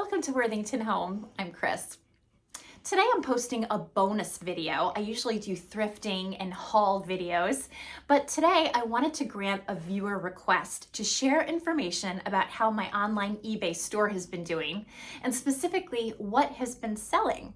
Welcome to Worthington Home. I'm Chris. Today I'm posting a bonus video. I usually do thrifting and haul videos, but today I wanted to grant a viewer request to share information about how my online eBay store has been doing, and specifically what has been selling.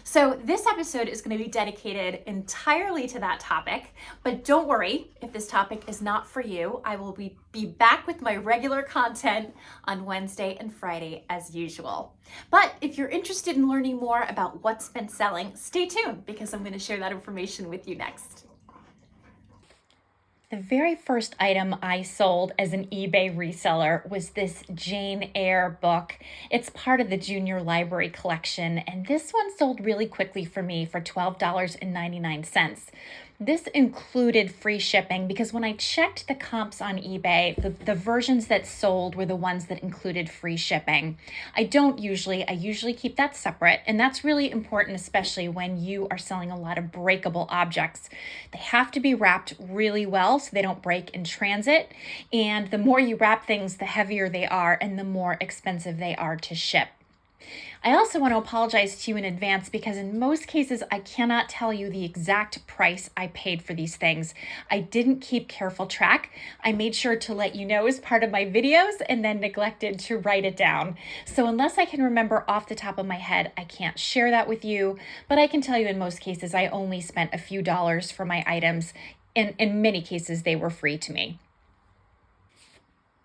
So this episode is going to be dedicated entirely to that topic, but don't worry, if this topic is not for you, I will be back with my regular content on Wednesday and Friday as usual. But if you're interested in learning more about what's been selling, stay tuned because I'm going to share that information with you next. The very first item I sold as an eBay reseller was this Jane Eyre book. It's part of the junior library collection, and this one sold really quickly for me for $12.99. This included free shipping because when I checked the comps on eBay, the versions that sold were the ones that included free shipping. I usually keep that separate, and that's really important, especially when you are selling a lot of breakable objects. They have to be wrapped really well so they don't break in transit, and the more you wrap things, the heavier they are and the more expensive they are to ship. I also want to apologize to you in advance because in most cases, I cannot tell you the exact price I paid for these things. I didn't keep careful track. I made sure to let you know as part of my videos and then neglected to write it down. So unless I can remember off the top of my head, I can't share that with you, but I can tell you in most cases, I only spent a few dollars for my items. In many cases, they were free to me.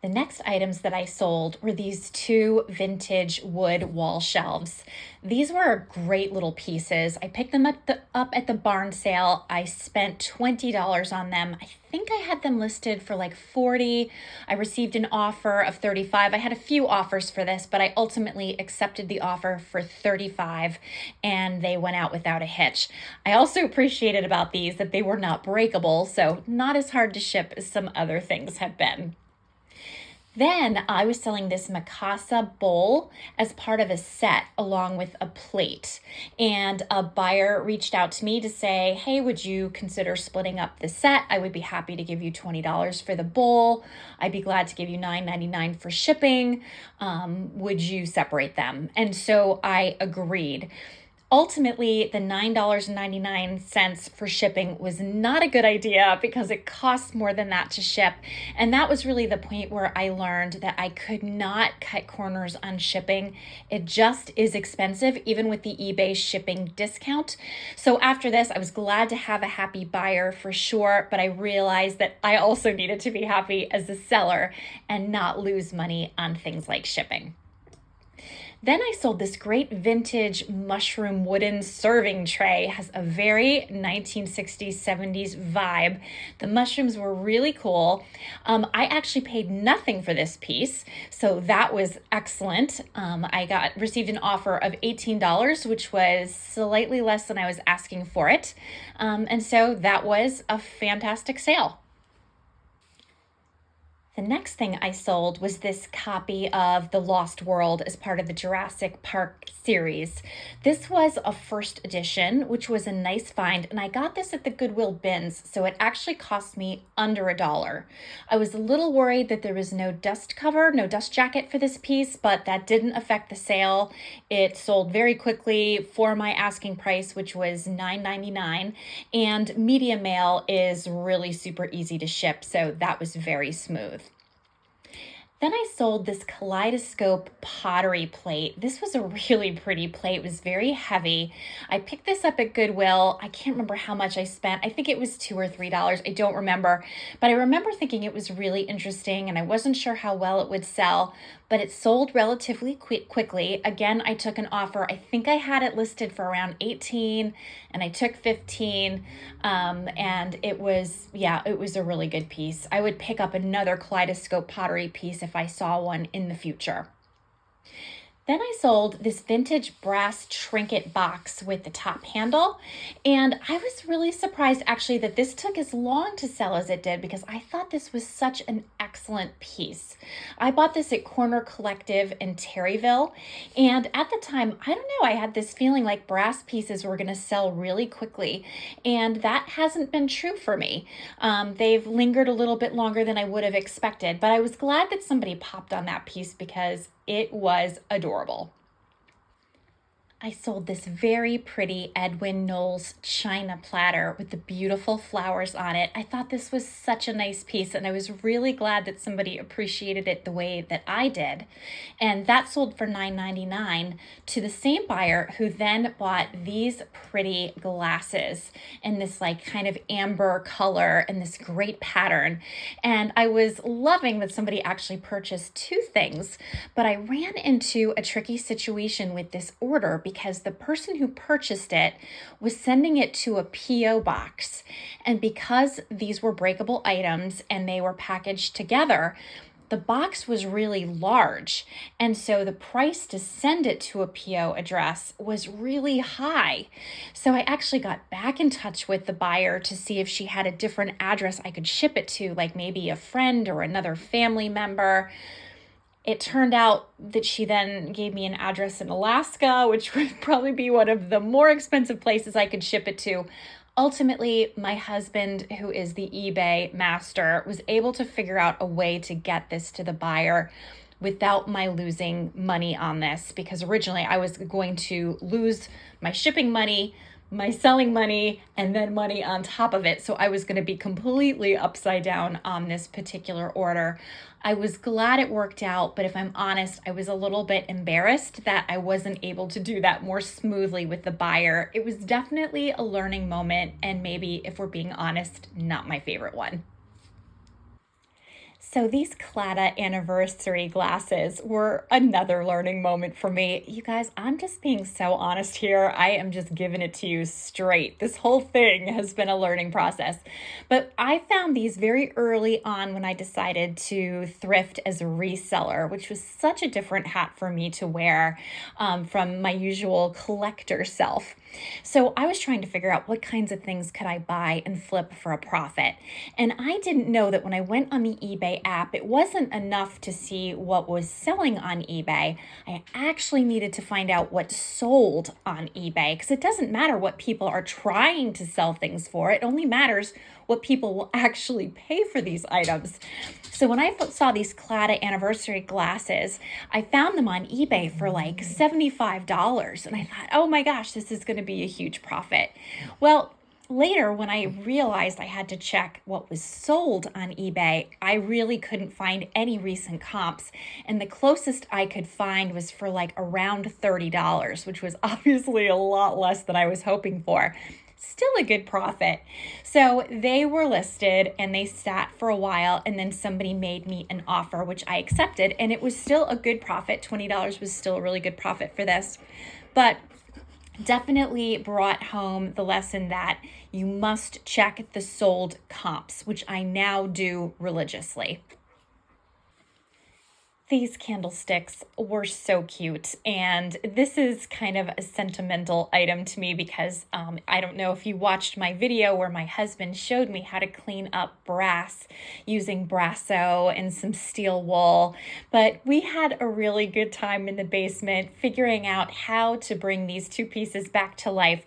The next items that I sold were these two vintage wood wall shelves. These were great little pieces. I picked them up at the barn sale. I spent $20 on them. I think I had them listed for like $40. I received an offer of $35. I had a few offers for this, but I ultimately accepted the offer for $35 and they went out without a hitch. I also appreciated about these that they were not breakable, so not as hard to ship as some other things have been. Then I was selling this Mikasa bowl as part of a set along with a plate. And a buyer reached out to me to say, hey, would you consider splitting up the set? I would be happy to give you $20 for the bowl. I'd be glad to give you $9.99 for shipping. Would you separate them? And so I agreed. Ultimately, the $9.99 for shipping was not a good idea because it costs more than that to ship. And that was really the point where I learned that I could not cut corners on shipping. It just is expensive, even with the eBay shipping discount. So after this, I was glad to have a happy buyer for sure, but I realized that I also needed to be happy as a seller and not lose money on things like shipping. Then I sold this great vintage mushroom wooden serving tray. It has a very 1960s, 70s vibe. The mushrooms were really cool. I actually paid nothing for this piece, so that was excellent. I received an offer of $18, which was slightly less than I was asking for it. And so that was a fantastic sale. The next thing I sold was this copy of The Lost World as part of the Jurassic Park series. This was a first edition, which was a nice find, and I got this at the Goodwill bins, so it actually cost me under $1. I was a little worried that there was no dust cover, no dust jacket for this piece, but that didn't affect the sale. It sold very quickly for my asking price, which was $9.99, and media mail is really super easy to ship, so that was very smooth. Then I sold this kaleidoscope pottery plate. This was a really pretty plate. It was very heavy. I picked this up at Goodwill. I can't remember how much I spent. I think it was $2 or $3. I don't remember. But I remember thinking it was really interesting and I wasn't sure how well it would sell, but it sold relatively quickly. Again, I took an offer. I think I had it listed for around $18 and I took $15. And it was a really good piece. I would pick up another kaleidoscope pottery piece if I saw one in the future. Then I sold this vintage brass trinket box with the top handle, and I was really surprised actually that this took as long to sell as it did because I thought this was such an excellent piece. I bought this at Corner Collective in Terryville, and at the time, I don't know, I had this feeling like brass pieces were going to sell really quickly, and that hasn't been true for me. They've lingered a little bit longer than I would have expected, but I was glad that somebody popped on that piece because it was adorable. I sold this very pretty Edwin Knowles china platter with the beautiful flowers on it. I thought this was such a nice piece, and I was really glad that somebody appreciated it the way that I did. And that sold for $9.99 to the same buyer who then bought these pretty glasses in this like kind of amber color and this great pattern. And I was loving that somebody actually purchased two things, but I ran into a tricky situation with this order because the person who purchased it was sending it to a PO box. And because these were breakable items and they were packaged together, the box was really large. And so the price to send it to a PO address was really high. So I actually got back in touch with the buyer to see if she had a different address I could ship it to, like maybe a friend or another family member. It turned out that she then gave me an address in Alaska, which would probably be one of the more expensive places I could ship it to. Ultimately, my husband, who is the eBay master, was able to figure out a way to get this to the buyer without my losing money on this, because originally I was going to lose my shipping money, my selling money, and then money on top of it. So I was going to be completely upside down on this particular order. I was glad it worked out, but if I'm honest, I was a little bit embarrassed that I wasn't able to do that more smoothly with the buyer. It was definitely a learning moment, and maybe, if we're being honest, not my favorite one. So these Claddagh anniversary glasses were another learning moment for me. You guys, I'm just being so honest here. I am just giving it to you straight. This whole thing has been a learning process. But I found these very early on when I decided to thrift as a reseller, which was such a different hat for me to wear from my usual collector self. So I was trying to figure out what kinds of things could I buy and flip for a profit. And I didn't know that when I went on the eBay app, it wasn't enough to see what was selling on eBay. I actually needed to find out what sold on eBay, because it doesn't matter what people are trying to sell things for. It only matters what people will actually pay for these items. So when I saw these Claddagh anniversary glasses, I found them on eBay for like $75. And I thought, oh my gosh, this is going to be a huge profit. Well, later, when I realized I had to check what was sold on eBay, I really couldn't find any recent comps. And the closest I could find was for like around $30, which was obviously a lot less than I was hoping for. Still a good profit. So they were listed and they sat for a while, and then somebody made me an offer, which I accepted, and it was still a good profit. $20 was still a really good profit for this. But definitely brought home the lesson that you must check the sold comps, which I now do religiously. These candlesticks were so cute, and this is kind of a sentimental item to me because I don't know if you watched my video where my husband showed me how to clean up brass using Brasso and some steel wool, but we had a really good time in the basement figuring out how to bring these two pieces back to life.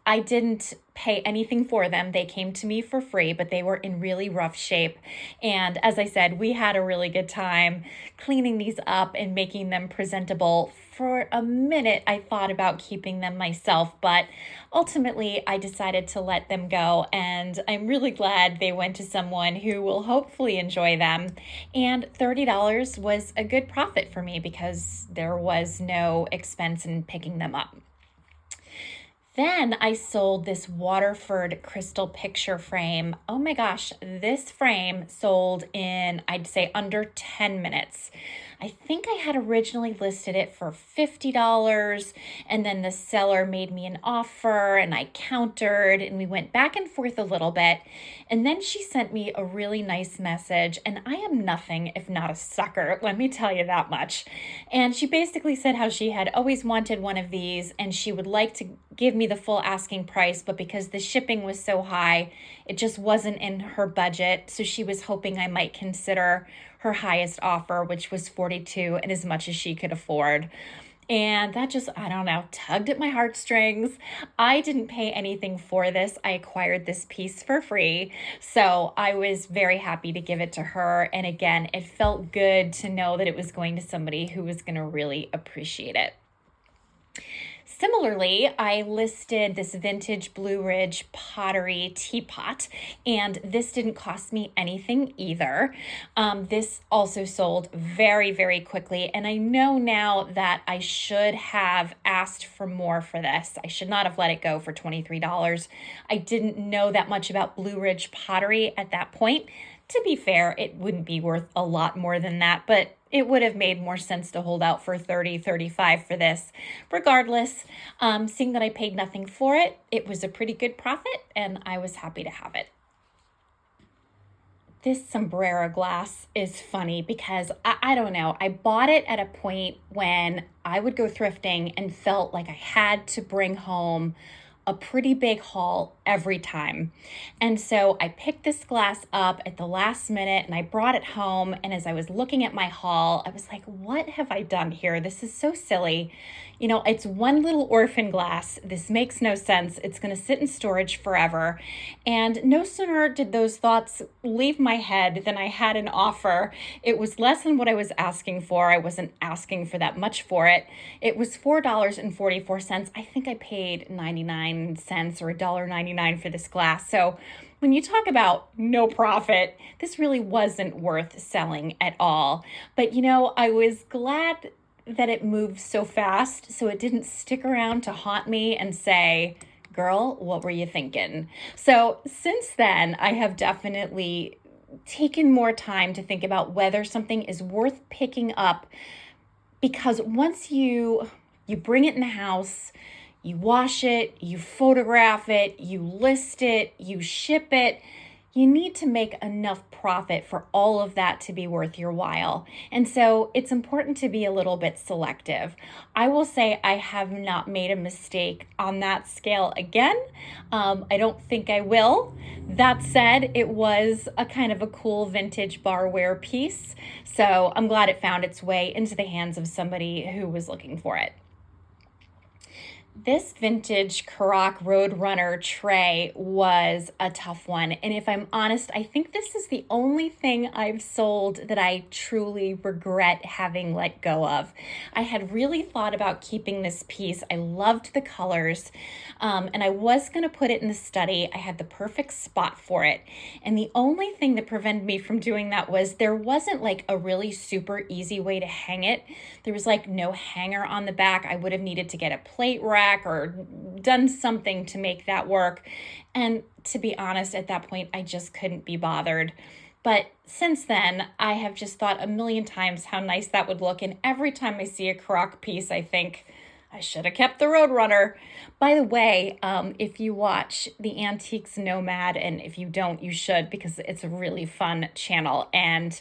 I didn't pay anything for them. They came to me for free, but they were in really rough shape. And as I said, we had a really good time cleaning these up and making them presentable. For a minute, I thought about keeping them myself, but ultimately I decided to let them go. And I'm really glad they went to someone who will hopefully enjoy them. And $30 was a good profit for me because there was no expense in picking them up. Then I sold this Waterford crystal picture frame. Oh my gosh, this frame sold in, I'd say, under 10 minutes. I think I had originally listed it for $50, and then the seller made me an offer and I countered, and we went back and forth a little bit. And then she sent me a really nice message, and I am nothing if not a sucker, let me tell you that much. And she basically said how she had always wanted one of these and she would like to give me the full asking price, but because the shipping was so high, it just wasn't in her budget. So she was hoping I might consider her highest offer, which was $42, and as much as she could afford. And that just, I don't know, tugged at my heartstrings. I didn't pay anything for this. I acquired this piece for free. So I was very happy to give it to her. And again, it felt good to know that it was going to somebody who was going to really appreciate it. Similarly, I listed this vintage Blue Ridge pottery teapot, and this didn't cost me anything either. This also sold very, very quickly, and I know now that I should have asked for more for this. I should not have let it go for $23. I didn't know that much about Blue Ridge pottery at that point. To be fair, it wouldn't be worth a lot more than that, but it would have made more sense to hold out for 30, 35 for this. Regardless, seeing that I paid nothing for it, it was a pretty good profit and I was happy to have it. This sombrero glass is funny because I don't know. I bought it at a point when I would go thrifting and felt like I had to bring home a pretty big haul every time. And so I picked this glass up at the last minute and I brought it home. And as I was looking at my haul, I was like, what have I done here? This is so silly. You know, it's one little orphan glass. This makes no sense. It's going to sit in storage forever. And no sooner did those thoughts leave my head than I had an offer. It was less than what I was asking for. I wasn't asking for that much for it. It was $4.44. I think I paid 99 cents or $1.99 for this glass. So when you talk about no profit, this really wasn't worth selling at all. But you know, I was glad that it moved so fast so it didn't stick around to haunt me and say, girl, what were you thinking? So since then, I have definitely taken more time to think about whether something is worth picking up, because once you bring it in the house, you wash it, you photograph it, you list it, you ship it, you need to make enough profit for all of that to be worth your while. And so it's important to be a little bit selective. I will say I have not made a mistake on that scale again. I don't think I will. That said, it was a kind of a cool vintage barware piece. So I'm glad it found its way into the hands of somebody who was looking for it. This vintage Karak Roadrunner tray was a tough one. And if I'm honest, I think this is the only thing I've sold that I truly regret having let go of. I had really thought about keeping this piece. I loved the colors, and I was going to put it in the study. I had the perfect spot for it. And the only thing that prevented me from doing that was there wasn't like a really super easy way to hang it. There was like no hanger on the back. I would have needed to get a plate rack or done something to make that work. And to be honest, at that point, I just couldn't be bothered. But since then, I have just thought a million times how nice that would look. And every time I see a Karak piece, I think, I should have kept the Roadrunner. By the way, if you watch The Antiques Nomad, and if you don't, you should, because it's a really fun channel. And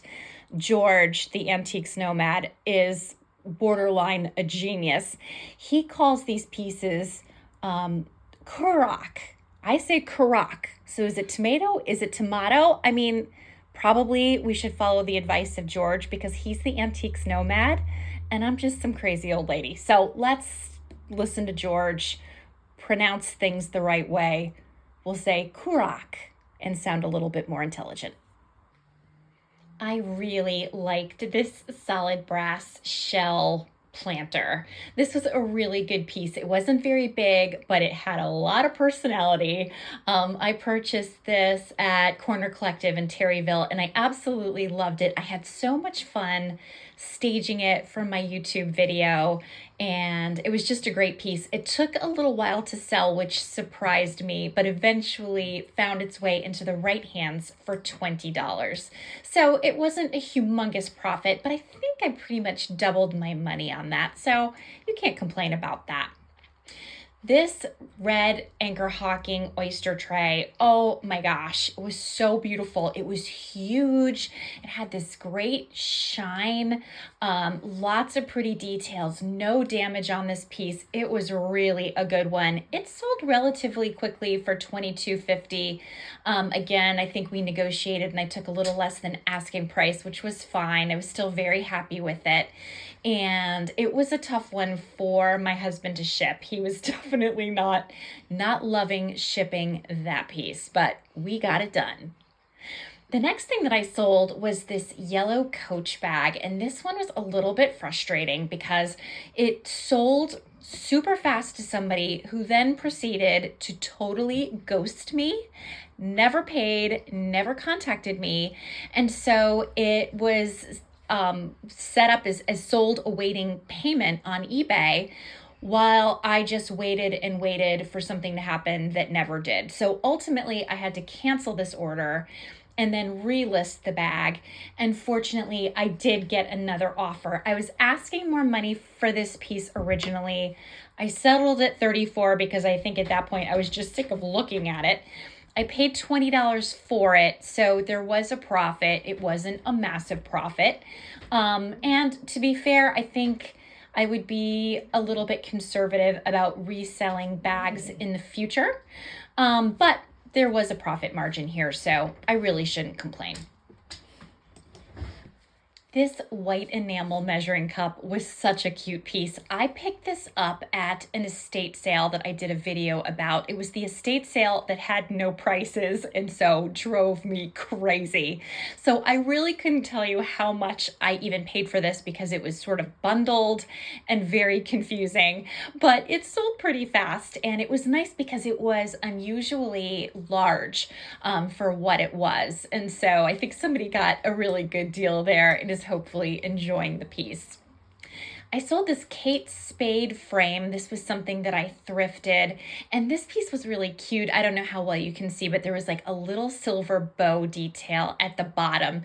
George, the Antiques Nomad, is borderline a genius. He calls these pieces Karak. I say Karak. So is it tomato? Is it tomato? I mean, probably we should follow the advice of George because he's the Antiques Nomad and I'm just some crazy old lady. So let's listen to George, pronounce things the right way. We'll say Karak and sound a little bit more intelligent. I really liked this solid brass shell planter. This was a really good piece. It wasn't very big, but it had a lot of personality. I purchased this at Corner Collective in Terryville, and I absolutely loved it. I had so much fun staging it for my YouTube video, and it was just a great piece. It took a little while to sell, which surprised me, but eventually found its way into the right hands for $20. So it wasn't a humongous profit, but I think I pretty much doubled my money on that. So you can't complain about that. This red anchor hawking oyster tray, oh my gosh, it was so beautiful. It was huge. It had this great shine, lots of pretty details, no damage on this piece. It was really a good one. It sold relatively quickly for $22.50. Again, I think we negotiated and I took a little less than asking price, which was fine. I was still very happy with it. And it was a tough one for my husband to ship. He was definitely not loving shipping that piece, but we got it done. The next thing that I sold was this yellow Coach bag, and this one was a little bit frustrating because it sold super fast to somebody who then proceeded to totally ghost me, never paid, never contacted me. And so it was set up as sold awaiting payment on eBay while I just waited and waited for something to happen that never did. So ultimately, I had to cancel this order and then relist the bag. And fortunately, I did get another offer. I was asking more money for this piece originally. I settled at 34 because I think at that point I was just sick of looking at it. I paid $20 for it, so there was a profit. It wasn't a massive profit. And to be fair, I think I would be a little bit conservative about reselling bags in the future. But there was a profit margin here, so I really shouldn't complain. This white enamel measuring cup was such a cute piece. I picked this up at an estate sale that I did a video about. It was the estate sale that had no prices and so drove me crazy. So I really couldn't tell you how much I even paid for this because it was sort of bundled and very confusing, but it sold pretty fast and it was nice because it was unusually large for what it was. And so I think somebody got a really good deal there and is hopefully enjoying the piece. I sold this Kate Spade frame. This was something that I thrifted, and this piece was really cute. I don't know how well you can see, but there was like a little silver bow detail at the bottom.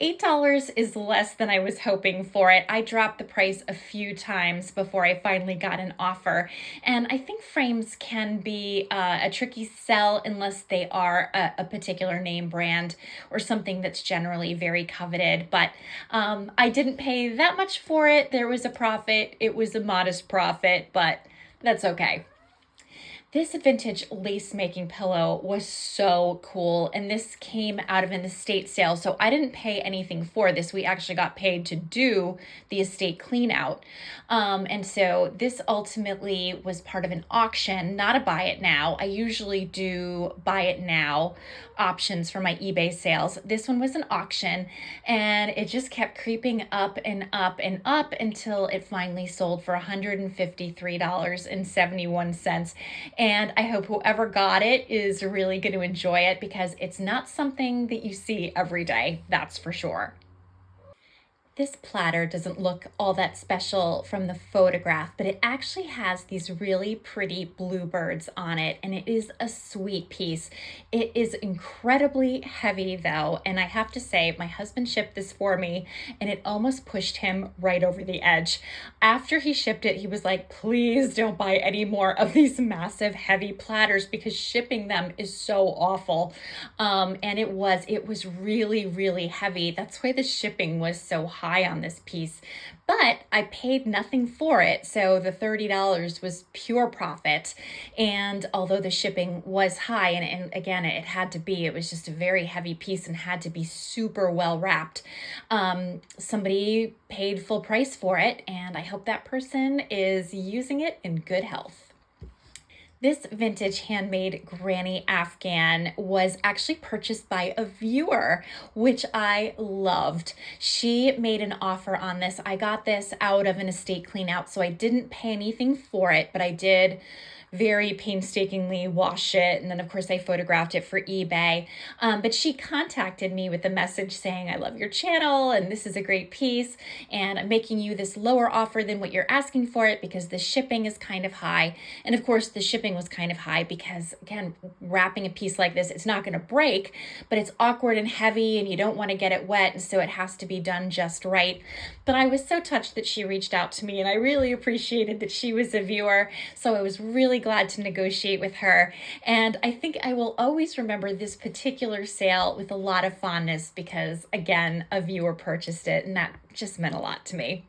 $8 is less than I was hoping for it. I dropped the price a few times before I finally got an offer, and I think frames can be a tricky sell unless they are a particular name brand or something that's generally very coveted, but I didn't pay that much for it. There was a profit. It was a modest profit, but that's okay. This vintage lace making pillow was so cool, and this came out of an estate sale, so I didn't pay anything for this. We actually got paid to do the estate clean out. And so this ultimately was part of an auction, not a buy it now. I usually do buy it now options for my eBay sales. This one was an auction, and it just kept creeping up and up and up until it finally sold for $153.71. And I hope whoever got it is really going to enjoy it because it's not something that you see every day, that's for sure. This platter doesn't look all that special from the photograph, but it actually has these really pretty bluebirds on it, and it is a sweet piece. It is incredibly heavy though, and I have to say, my husband shipped this for me, and it almost pushed him right over the edge. After he shipped it, he was like, please don't buy any more of these massive heavy platters because shipping them is so awful. And it was really, really heavy. That's why the shipping was so high on this piece, but I paid nothing for it. So the $30 was pure profit. And although the shipping was high, and again, it had to be, it was just a very heavy piece and had to be super well wrapped. Somebody paid full price for it, and I hope that person is using it in good health. This vintage handmade granny Afghan was actually purchased by a viewer, which I loved. She made an offer on this. I got this out of an estate clean out, so I didn't pay anything for it, but I did very painstakingly wash it. And then of course I photographed it for eBay. But she contacted me with a message saying, I love your channel and this is a great piece. And I'm making you this lower offer than what you're asking for it because the shipping is kind of high. And of course the shipping was kind of high because again, wrapping a piece like this, it's not gonna break, but it's awkward and heavy and you don't wanna get it wet. And so it has to be done just right. But I was so touched that she reached out to me and I really appreciated that she was a viewer. So I was really glad to negotiate with her. And I think I will always remember this particular sale with a lot of fondness because, again, a viewer purchased it and that just meant a lot to me.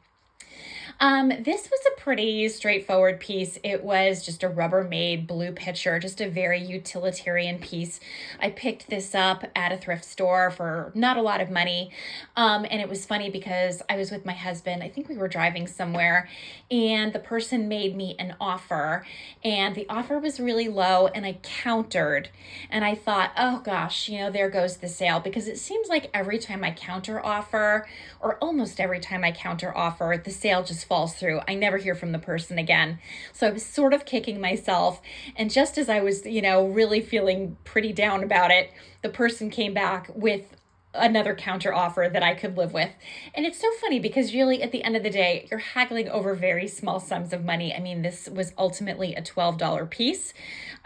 This was a pretty straightforward piece. It was just a Rubbermaid blue pitcher, just a very utilitarian piece. I picked this up at a thrift store for not a lot of money. And it was funny because I was with my husband. I think we were driving somewhere and the person made me an offer and the offer was really low and I countered and I thought, oh gosh, there goes the sale because it seems like every time I counter offer or almost every time I counter offer, the sale just just falls through. I never hear from the person again. So I was sort of kicking myself. And just as I was, really feeling pretty down about it, the person came back with another counter offer that I could live with. And it's so funny because really at the end of the day, you're haggling over very small sums of money. I mean, this was ultimately a $12 piece.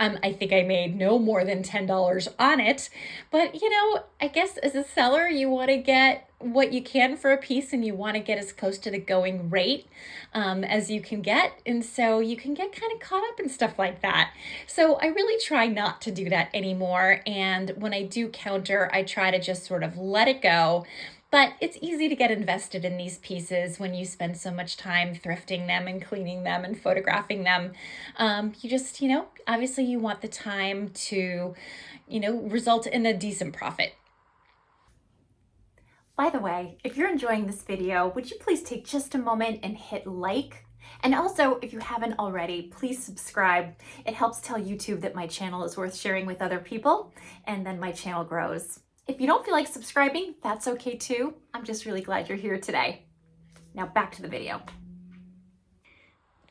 I think I made no more than $10 on it. But, I guess as a seller, you want to get what you can for a piece and you want to get as close to the going rate as you can get. And so you can get kind of caught up in stuff like that. So I really try not to do that anymore. And when I do counter, I try to just sort of let it go. But it's easy to get invested in these pieces when you spend so much time thrifting them and cleaning them and photographing them. You just, obviously you want the time to, result in a decent profit. By the way, if you're enjoying this video, would you please take just a moment and hit like? And also, if you haven't already, please subscribe. It helps tell YouTube that my channel is worth sharing with other people, and then my channel grows. If you don't feel like subscribing, that's okay too. I'm just really glad you're here today. Now back to the video.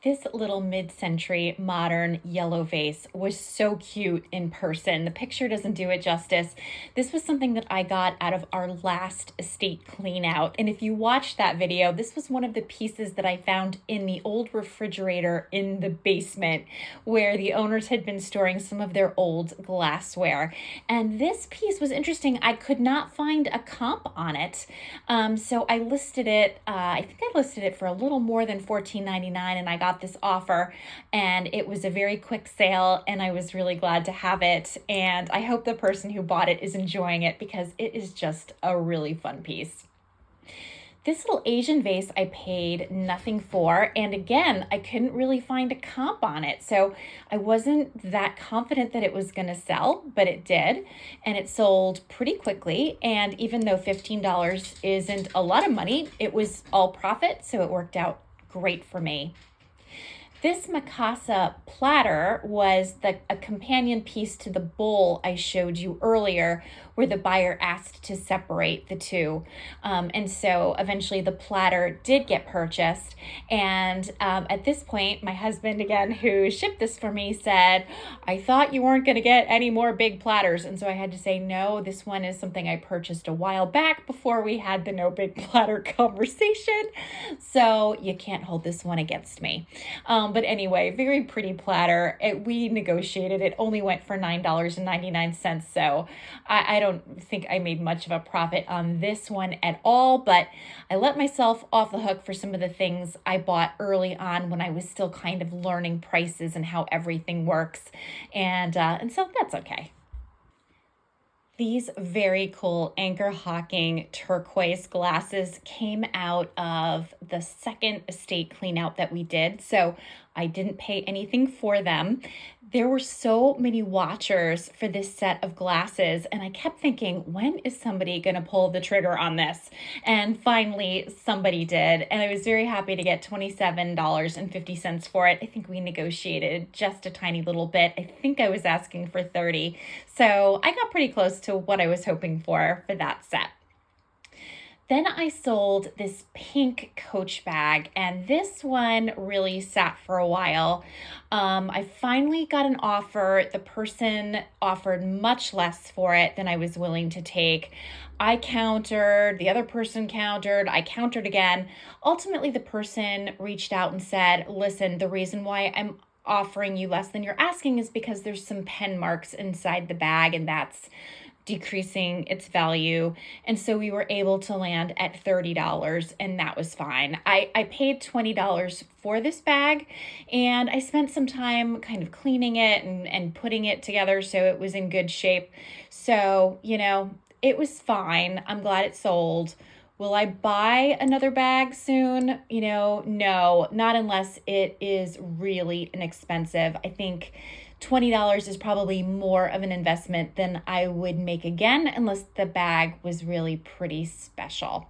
This little mid-century modern yellow vase was so cute in person. The picture doesn't do it justice. This was something that I got out of our last estate clean out. And if you watch that video, this was one of the pieces that I found in the old refrigerator in the basement where the owners had been storing some of their old glassware. And this piece was interesting. I could not find a comp on it. So I listed it, I think I listed it for a little more than $14.99, and I got this offer, and it was a very quick sale, and I was really glad to have it. And I hope the person who bought it is enjoying it because it is just a really fun piece. This little Asian vase I paid nothing for, and again, I couldn't really find a comp on it, so I wasn't that confident that it was going to sell, but it did, and it sold pretty quickly. And even though $15 isn't a lot of money, it was all profit, so it worked out great for me. This Mikasa platter was a companion piece to the bowl I showed you earlier, where the buyer asked to separate the two. And so eventually the platter did get purchased. And at this point, my husband, again, who shipped this for me, said, I thought you weren't going to get any more big platters. And so I had to say, no, this one is something I purchased a while back before we had the no big platter conversation. So you can't hold this one against me. But anyway, very pretty platter. We negotiated. It only went for $9.99. So I don't think I made much of a profit on this one at all, but I let myself off the hook for some of the things I bought early on when I was still kind of learning prices and how everything works. And so that's okay. These very cool Anchor Hawking turquoise glasses came out of the second estate clean out that we did, so I didn't pay anything for them. There were so many watchers for this set of glasses, and I kept thinking, when is somebody going to pull the trigger on this? And finally, somebody did, and I was very happy to get $27.50 for it. I think we negotiated just a tiny little bit. I think I was asking for $30, so I got pretty close to what I was hoping for that set. Then I sold this pink Coach bag, and this one really sat for a while. I finally got an offer. The person offered much less for it than I was willing to take. I countered, the other person countered, I countered again. Ultimately, the person reached out and said, listen, the reason why I'm offering you less than you're asking is because there's some pen marks inside the bag, and that's decreasing its value. And so we were able to land at $30, and that was fine. I paid $20 for this bag, and I spent some time kind of cleaning it and putting it together so it was in good shape. So, it was fine. I'm glad it sold. Will I buy another bag soon? No, not unless it is really inexpensive. I think $20 is probably more of an investment than I would make again, unless the bag was really pretty special.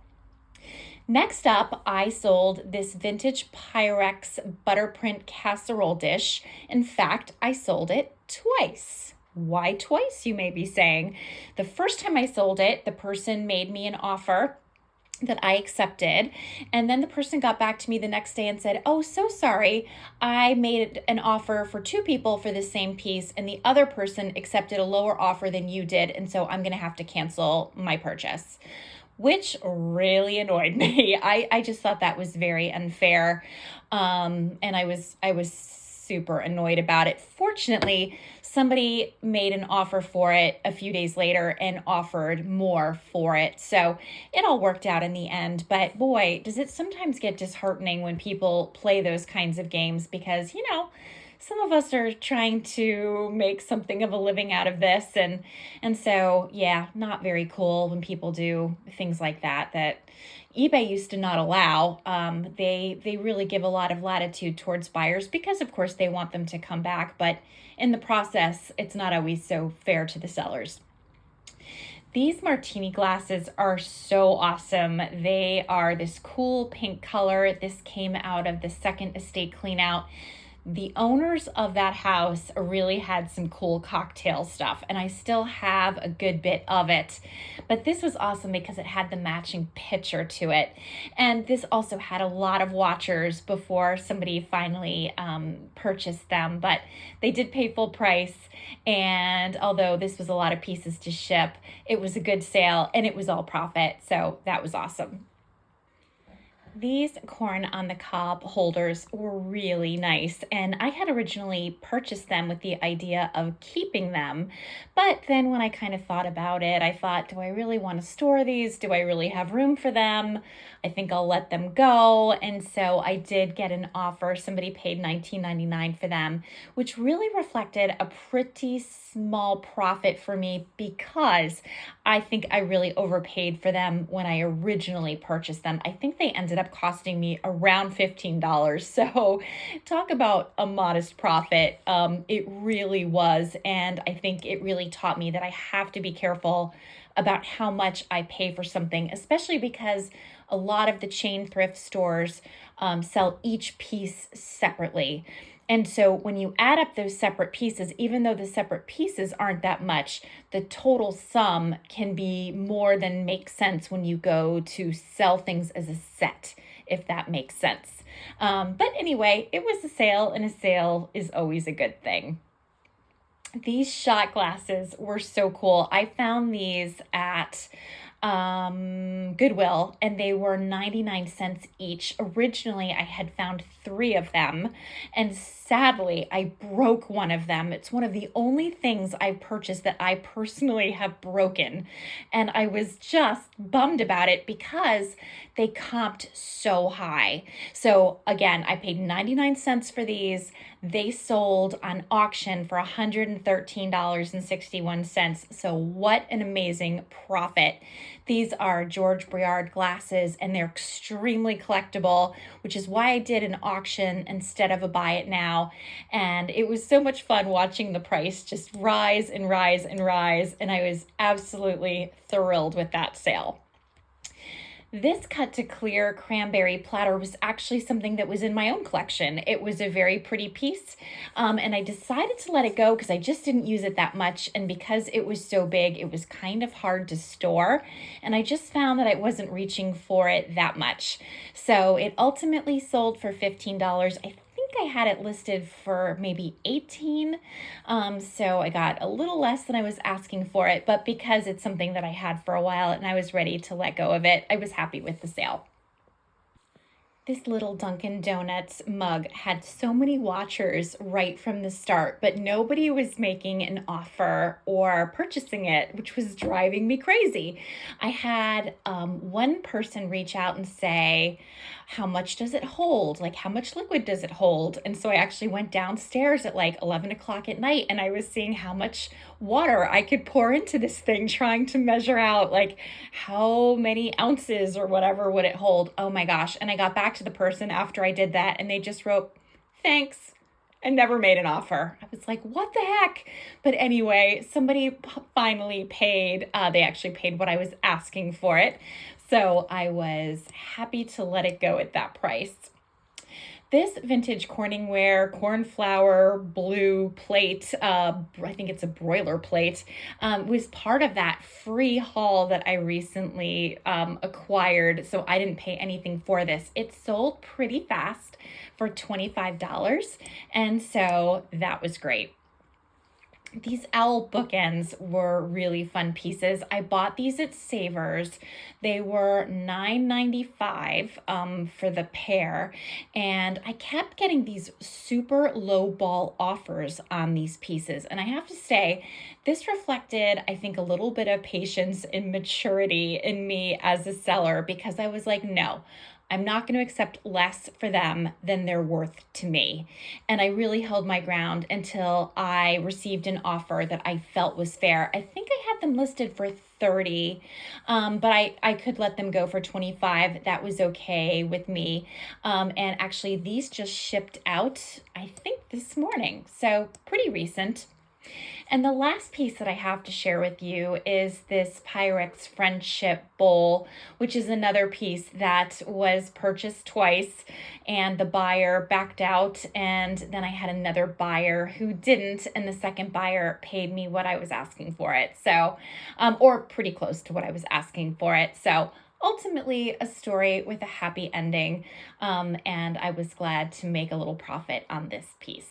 Next up, I sold this vintage Pyrex butterprint casserole dish. In fact, I sold it twice. Why twice, you may be saying? The first time I sold it, the person made me an offer that I accepted. And then the person got back to me the next day and said, "Oh, so sorry. I made an offer for two people for the same piece, and the other person accepted a lower offer than you did. And so I'm going to have to cancel my purchase," which really annoyed me. I just thought that was very unfair. And I was super annoyed about it. Fortunately, somebody made an offer for it a few days later and offered more for it. So it all worked out in the end. But boy, does it sometimes get disheartening when people play those kinds of games because, some of us are trying to make something of a living out of this, and so yeah, not very cool when people do things like that eBay used to not allow. They really give a lot of latitude towards buyers because of course they want them to come back, but in the process it's not always so fair to the sellers. These martini glasses are so awesome. They are this cool pink color. This came out of the second estate clean out. The owners of that house really had some cool cocktail stuff, and I still have a good bit of it. But this was awesome because it had the matching picture to it. And this also had a lot of watchers before somebody finally purchased them, but they did pay full price. And although this was a lot of pieces to ship, it was a good sale and it was all profit. So that was awesome. These corn on the cob holders were really nice, and I had originally purchased them with the idea of keeping them. But then when I kind of thought about it, I thought, do I really want to store these? Do I really have room for them? I think I'll let them go. And so I did get an offer. Somebody paid $19.99 for them, which really reflected a pretty small profit for me because I think I really overpaid for them when I originally purchased them. I think they ended up costing me around $15. So talk about a modest profit. It really was. And I think it really taught me that I have to be careful about how much I pay for something, especially because a lot of the chain thrift stores sell each piece separately. And so when you add up those separate pieces, even though the separate pieces aren't that much, the total sum can be more than makes sense when you go to sell things as a set, if that makes sense. But anyway, it was a sale, and a sale is always a good thing. These shot glasses were so cool. I found these at Goodwill, and they were 99 cents each. Originally, I had found three of them, and sadly, I broke one of them. It's one of the only things I purchased that I personally have broken, and I was just bummed about it because they comped so high. So again, I paid 99 cents for these. They sold on auction for $113.61. So what an amazing profit. These are George Briard glasses, and they're extremely collectible, which is why I did an auction instead of a buy it now. And it was so much fun watching the price just rise and rise and rise. And I was absolutely thrilled with that sale. This cut to clear cranberry platter was actually something that was in my own collection. It was a very pretty piece, and I decided to let it go because I just didn't use it that much, and because it was so big, it was kind of hard to store, and I just found that I wasn't reaching for it that much. So it ultimately sold for $15. I think I had it listed for maybe 18. So I got a little less than I was asking for it, but because it's something that I had for a while and I was ready to let go of it, I was happy with the sale. This little Dunkin' Donuts mug had so many watchers right from the start, but nobody was making an offer or purchasing it, which was driving me crazy. I had one person reach out and say, how much does it hold? Like, how much liquid does it hold? And so I actually went downstairs at like 11 o'clock at night, and I was seeing how much water I could pour into this thing, trying to measure out like how many ounces or whatever would it hold. Oh my gosh. And I got back to the person after I did that, and they just wrote, thanks, and never made an offer. I was like, what the heck? But anyway, somebody finally paid. They actually paid what I was asking for it. So I was happy to let it go at that price. This vintage Corningware cornflower blue plate, I think it's a broiler plate, was part of that free haul that I recently acquired. So I didn't pay anything for this. It sold pretty fast for $25. And so that was great. These owl bookends were really fun pieces. I bought these at Savers. They were $9.95 for the pair, and I kept getting these super low ball offers on these pieces. And I have to say, this reflected, I think, a little bit of patience and maturity in me as a seller, because I was like, no, I'm not going to accept less for them than they're worth to me. And I really held my ground until I received an offer that I felt was fair. I think I had them listed for 30, but I could let them go for 25. That was okay with me. And actually, these just shipped out, I think, this morning. So pretty recent. And the last piece that I have to share with you is this Pyrex Friendship Bowl, which is another piece that was purchased twice, and the buyer backed out, and then I had another buyer who didn't, and the second buyer paid me what I was asking for it. So, or pretty close to what I was asking for it. So ultimately a story with a happy ending, and I was glad to make a little profit on this piece.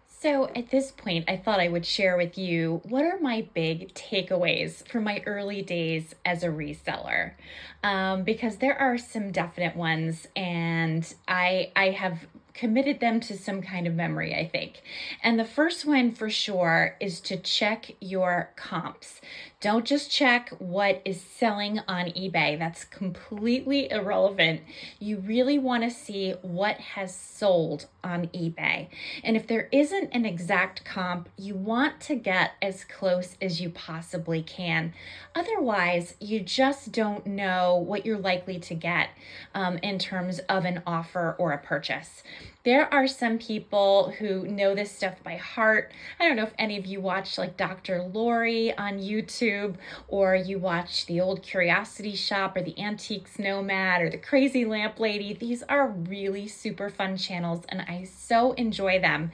So at this point, I thought I would share with you what are my big takeaways from my early days as a reseller, because there are some definite ones, and I have committed them to some kind of memory, I think. And the first one for sure is to check your comps. Don't just check what is selling on eBay. That's completely irrelevant. You really want to see what has sold on eBay. And if there isn't an exact comp, you want to get as close as you possibly can. Otherwise, you just don't know what you're likely to get in terms of an offer or a purchase. There are some people who know this stuff by heart. I don't know if any of you watch like Dr. Lori on YouTube, or you watch the Old Curiosity Shop, or the Antiques Nomad, or the Crazy Lamp Lady. These are really super fun channels, and I so enjoy them.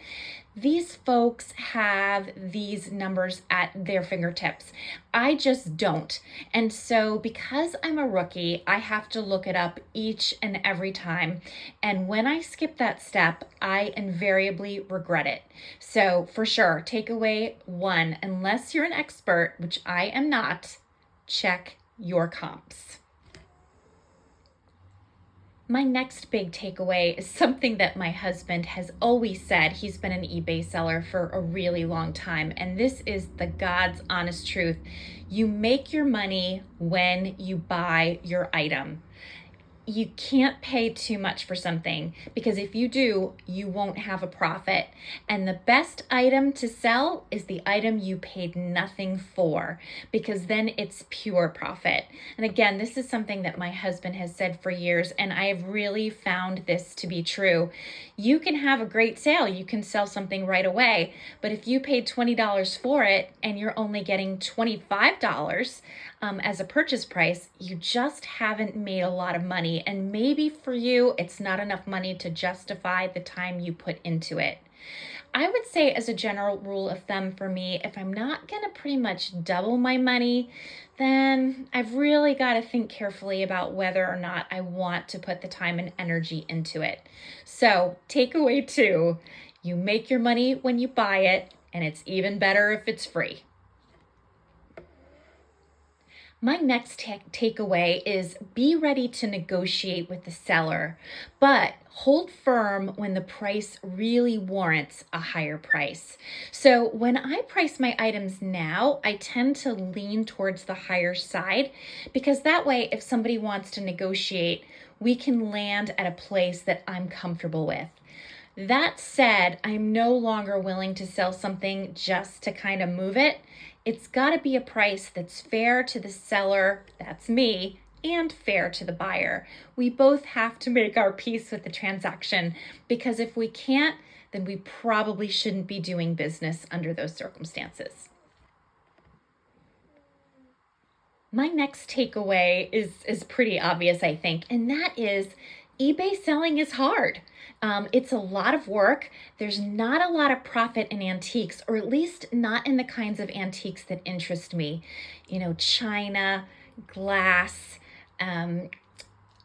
These folks have these numbers at their fingertips. I just don't. And so because I'm a rookie, I have to look it up each and every time. And when I skip that step, I invariably regret it. So for sure, takeaway one, unless you're an expert, which I am not, check your comps. My next big takeaway is something that my husband has always said. He's been an eBay seller for a really long time, and this is the God's honest truth. You make your money when you buy your item. You can't pay too much for something, because if you do, you won't have a profit. And the best item to sell is the item you paid nothing for, because then it's pure profit. And again, this is something that my husband has said for years, and I have really found this to be true. You can have a great sale, you can sell something right away, but if you paid $20 for it and you're only getting $25 as a purchase price, you just haven't made a lot of money. And maybe for you, it's not enough money to justify the time you put into it. I would say, as a general rule of thumb for me, if I'm not going to pretty much double my money, then I've really got to think carefully about whether or not I want to put the time and energy into it. So, takeaway two, you make your money when you buy it, and it's even better if it's free. My next takeaway is be ready to negotiate with the seller, but hold firm when the price really warrants a higher price. So when I price my items now, I tend to lean towards the higher side, because that way, if somebody wants to negotiate, we can land at a place that I'm comfortable with. That said, I'm no longer willing to sell something just to kind of move it. It's got to be a price that's fair to the seller, that's me, and fair to the buyer. We both have to make our peace with the transaction, because if we can't, then we probably shouldn't be doing business under those circumstances. My next takeaway is pretty obvious, I think, and that is eBay selling is hard. It's a lot of work. There's not a lot of profit in antiques, or at least not in the kinds of antiques that interest me. China, glass, um,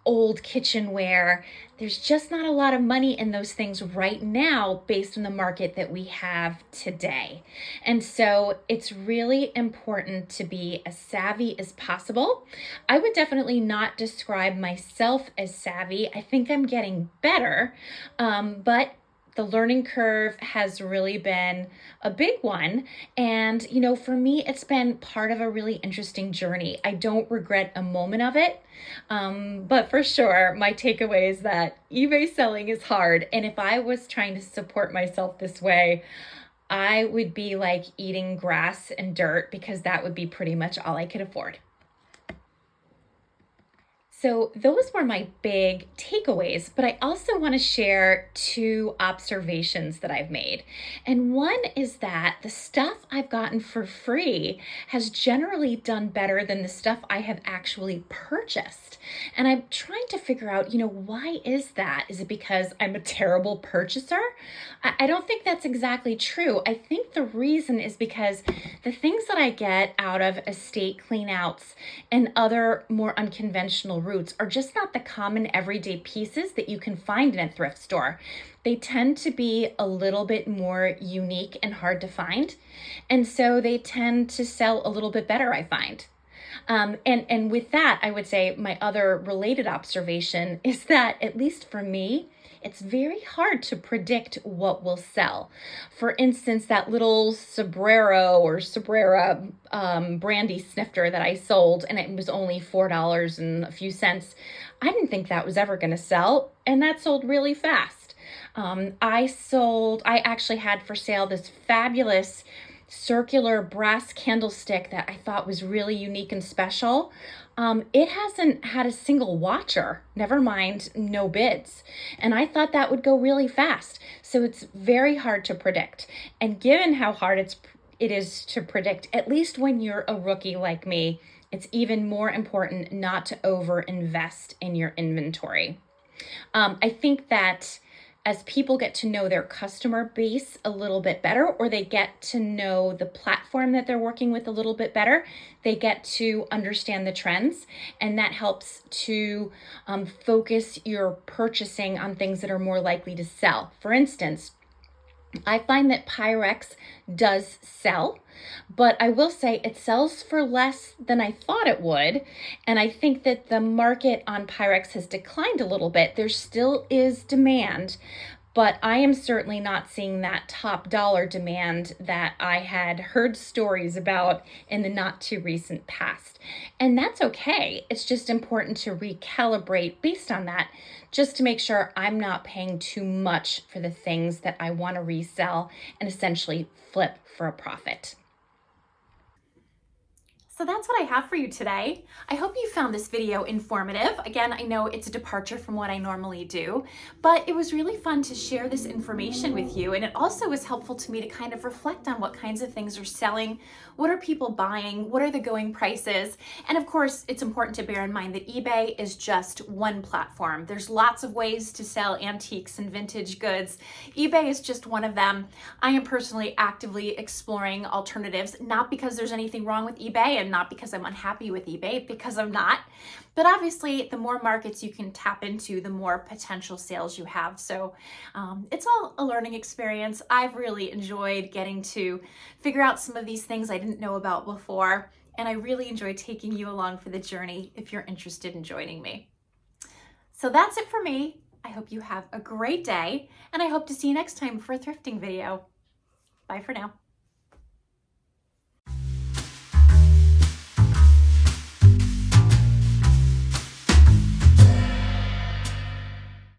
old kitchenware. There's just not a lot of money in those things right now based on the market that we have today. And so it's really important to be as savvy as possible. I would definitely not describe myself as savvy. I think I'm getting better, but the learning curve has really been a big one. And, for me, it's been part of a really interesting journey. I don't regret a moment of it. But for sure, my takeaway is that eBay selling is hard. And if I was trying to support myself this way, I would be like eating grass and dirt because that would be pretty much all I could afford. So, those were my big takeaways, but I also want to share two observations that I've made. And one is that the stuff I've gotten for free has generally done better than the stuff I have actually purchased. And I'm trying to figure out, why is that? Is it because I'm a terrible purchaser? I don't think that's exactly true. I think the reason is because the things that I get out of estate cleanouts and other more unconventional routes are just not the common everyday pieces that you can find in a thrift store. They tend to be a little bit more unique and hard to find. And so they tend to sell a little bit better, I find. And with that, I would say my other related observation is that, at least for me, it's very hard to predict what will sell. For instance, that little Sombrero or Sobrera brandy snifter that I sold, and it was only $4 and a few cents. I didn't think that was ever going to sell, and that sold really fast. I actually had for sale this fabulous circular brass candlestick that I thought was really unique and special. It hasn't had a single watcher, never mind no bids. And I thought that would go really fast. So it's very hard to predict. And given how hard it is to predict, at least when you're a rookie like me, it's even more important not to over-invest in your inventory. I think that as people get to know their customer base a little bit better, or they get to know the platform that they're working with a little bit better, they get to understand the trends, and that helps to focus your purchasing on things that are more likely to sell. For instance, I find that Pyrex does sell, but I will say it sells for less than I thought it would. And I think that the market on Pyrex has declined a little bit. There still is demand, but I am certainly not seeing that top dollar demand that I had heard stories about in the not too recent past. And that's okay. It's just important to recalibrate based on that, just to make sure I'm not paying too much for the things that I want to resell and essentially flip for a profit. So that's what I have for you today. I hope you found this video informative. Again, I know it's a departure from what I normally do, but it was really fun to share this information with you. And it also was helpful to me to kind of reflect on what kinds of things are selling, what are people buying, what are the going prices. And of course, it's important to bear in mind that eBay is just one platform. There's lots of ways to sell antiques and vintage goods. eBay is just one of them. I am personally actively exploring alternatives, not because there's anything wrong with eBay and not because I'm unhappy with eBay, because I'm not. But obviously, the more markets you can tap into, the more potential sales you have. So it's all a learning experience. I've really enjoyed getting to figure out some of these things I didn't know about before. And I really enjoy taking you along for the journey if you're interested in joining me. So that's it for me. I hope you have a great day, and I hope to see you next time for a thrifting video. Bye for now.